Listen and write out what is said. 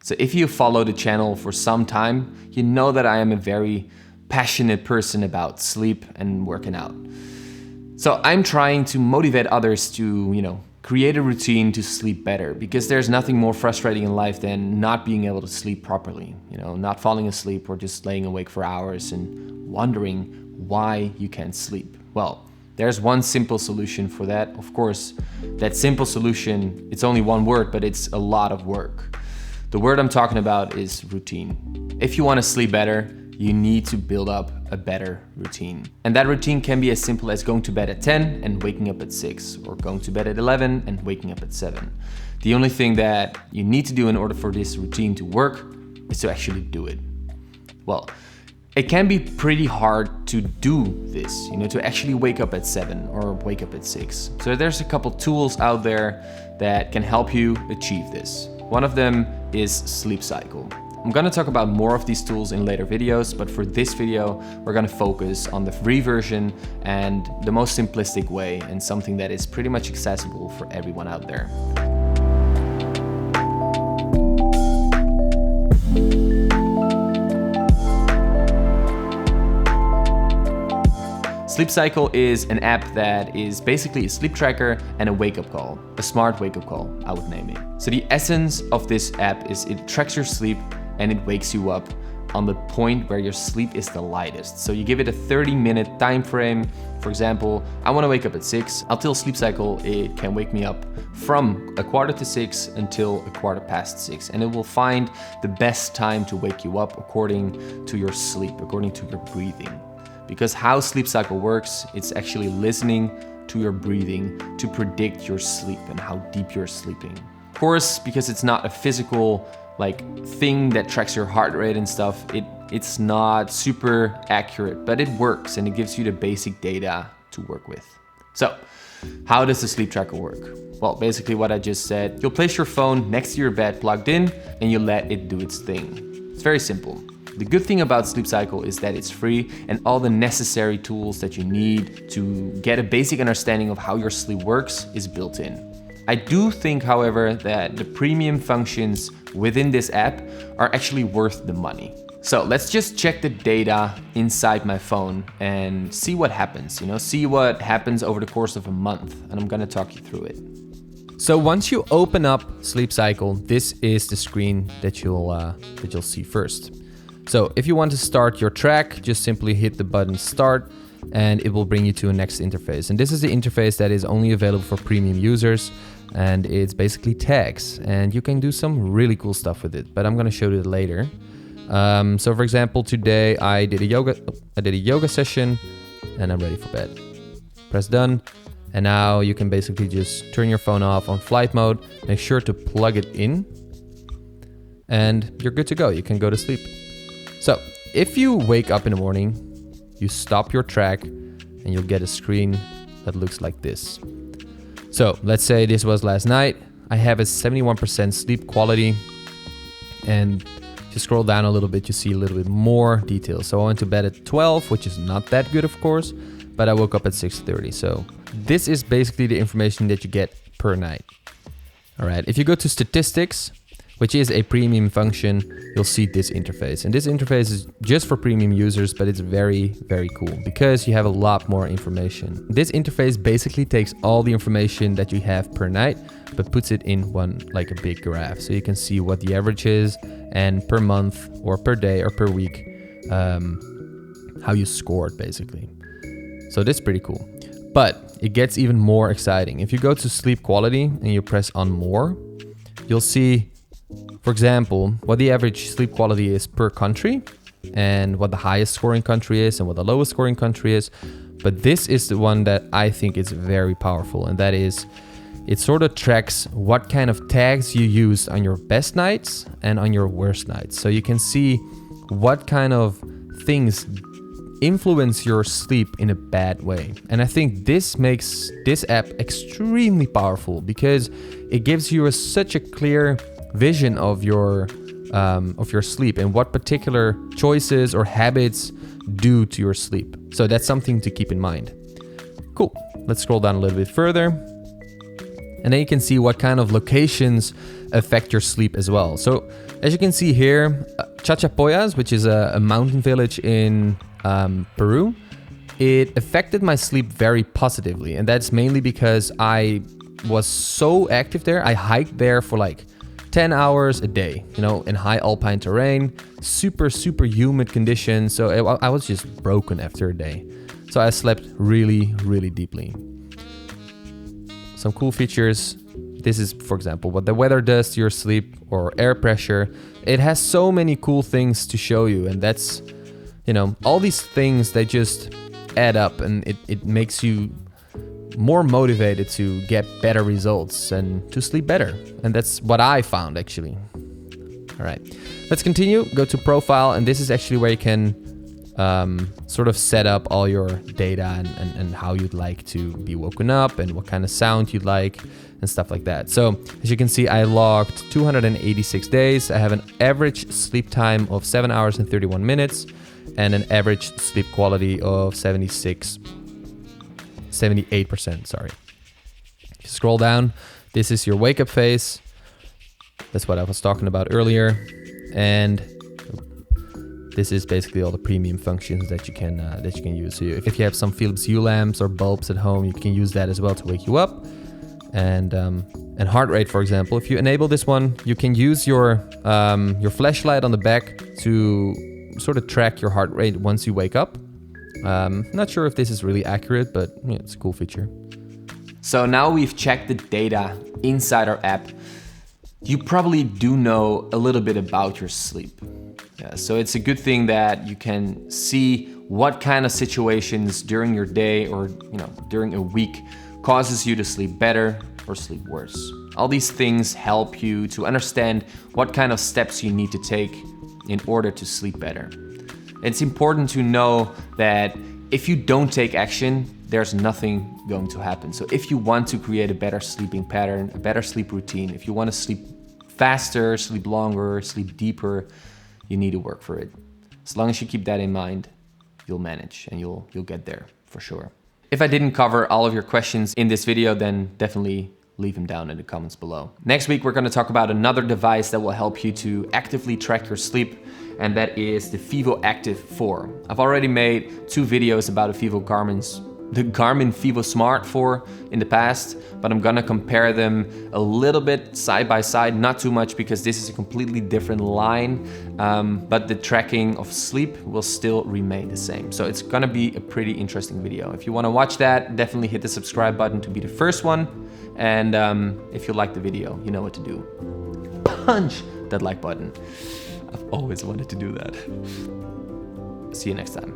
So if you follow the channel for some time, you know that I am a very passionate person about sleep and working out. So I'm trying to motivate others to, create a routine to sleep better, because there's nothing more frustrating in life than not being able to sleep properly, not falling asleep or just laying awake for hours and wondering why you can't sleep. Well, there's one simple solution for that. Of course, that simple solution, it's only one word, but it's a lot of work. The word I'm talking about is routine. If you want to sleep better, you need to build up a better routine. And that routine can be as simple as going to bed at 10 and waking up at 6, or going to bed at 11 and waking up at 7. The only thing that you need to do in order for this routine to work is to actually do it. Well, it can be pretty hard to do this, to actually wake up at 7 or wake up at 6. So there's a couple tools out there that can help you achieve this. One of them is SleepCycle. I'm gonna talk about more of these tools in later videos, but for this video, we're gonna focus on the free version and the most simplistic way, and something that is pretty much accessible for everyone out there. SleepCycle is an app that is basically a sleep tracker and a wake-up call, a smart wake-up call, I would name it. So the essence of this app is it tracks your sleep and it wakes you up on the point where your sleep is the lightest. So you give it a 30-minute time frame. For example, I want to wake up at 6. I'll tell SleepCycle it can wake me up from 5:45 until 6:15, and it will find the best time to wake you up according to your sleep, according to your breathing. Because how SleepCycle works, it's actually listening to your breathing to predict your sleep and how deep you're sleeping. Of course, because it's not a physical thing that tracks your heart rate and stuff, it's not super accurate, but it works and it gives you the basic data to work with. So, how does the sleep tracker work? Well, basically what I just said, you'll place your phone next to your bed plugged in and you let it do its thing. It's very simple. The good thing about SleepCycle is that it's free, and all the necessary tools that you need to get a basic understanding of how your sleep works is built in. I do think, however, that the premium functions within this app are actually worth the money. So let's just check the data inside my phone and see what happens, see what happens over the course of a month, and I'm gonna talk you through it. So once you open up SleepCycle, this is the screen that you'll see first. So if you want to start your track, just simply hit the button start and it will bring you to a next interface. And this is the interface that is only available for premium users, and it's basically tags, and you can do some really cool stuff with it, but I'm gonna show you later. So for example, today I did a yoga session and I'm ready for bed. Press done. And now you can basically just turn your phone off on flight mode, make sure to plug it in, and you're good to go. You can go to sleep. So if you wake up in the morning, you stop your track and you'll get a screen that looks like this. So let's say this was last night. I have a 71% sleep quality, and if you scroll down a little bit, you see a little bit more details. So I went to bed at 12, which is not that good, of course, but I woke up at 6:30. So this is basically the information that you get per night. All right, if you go to statistics, which is a premium function, you'll see this interface. And this interface is just for premium users, but it's very, very cool because you have a lot more information. This interface basically takes all the information that you have per night, but puts it in one, like a big graph. So you can see what the average is, and per month or per day or per week, how you scored basically. So that's pretty cool. But it gets even more exciting. If you go to sleep quality and you press on more, you'll see, for example, what the average sleep quality is per country, and what the highest scoring country is and what the lowest scoring country is. But this is the one that I think is very powerful, and that is, it sort of tracks what kind of tags you use on your best nights and on your worst nights. So you can see what kind of things influence your sleep in a bad way. And I think this makes this app extremely powerful because it gives you such a clear vision of your sleep and what particular choices or habits do to your sleep. So that's something to keep in mind. Cool. Let's scroll down a little bit further. And then you can see what kind of locations affect your sleep as well. So As you can see here, Chachapoyas, which is a mountain village in Peru, it affected my sleep very positively. And that's mainly because I was so active there. I hiked there for like 10 hours a day, you know, in high alpine terrain, super humid conditions. So I was just broken after a day. So I slept really deeply. Some cool features. This is, for example, what the weather does to your sleep or air pressure. It has so many cool things to show you, and that's, you know, all these things, they just add up, and it makes you more motivated to get better results and to sleep better. And that's what I found, actually. All right, let's continue. Go to profile, and this is actually where you can sort of set up all your data and how you'd like to be woken up and what kind of sound you'd like and stuff like that. So as you can see, I logged 286 days. I have an average sleep time of 7 hours and 31 minutes and an average sleep quality of 78%, sorry. If you scroll down, this is your wake up phase. That's what I was talking about earlier. And this is basically all the premium functions that you can use. So if you have some Philips Hue lamps or bulbs at home, you can use that as well to wake you up. And heart rate, for example, if you enable this one, you can use your flashlight on the back to sort of track your heart rate once you wake up. Not sure if this is really accurate, but yeah, it's a cool feature. So now we've checked the data inside our app. You probably do know a little bit about your sleep. Yeah, so it's a good thing that you can see what kind of situations during your day or during a week causes you to sleep better or sleep worse. All these things help you to understand what kind of steps you need to take in order to sleep better. It's important to know that if you don't take action, there's nothing going to happen. So if you want to create a better sleeping pattern, a better sleep routine, if you want to sleep faster, sleep longer, sleep deeper, you need to work for it. As long as you keep that in mind, you'll manage and you'll get there for sure. If I didn't cover all of your questions in this video, then definitely leave them down in the comments below. Next week, we're going to talk about another device that will help you to actively track your sleep, and that is the Vivo Active 4. I've already made 2 videos about the Garmin Vivo Smart 4 in the past, but I'm gonna compare them a little bit side by side, not too much because this is a completely different line, but the tracking of sleep will still remain the same. So it's gonna be a pretty interesting video. If you wanna watch that, definitely hit the subscribe button to be the first one. And if you like the video, you know what to do. Punch that like button. I've always wanted to do that. See you next time.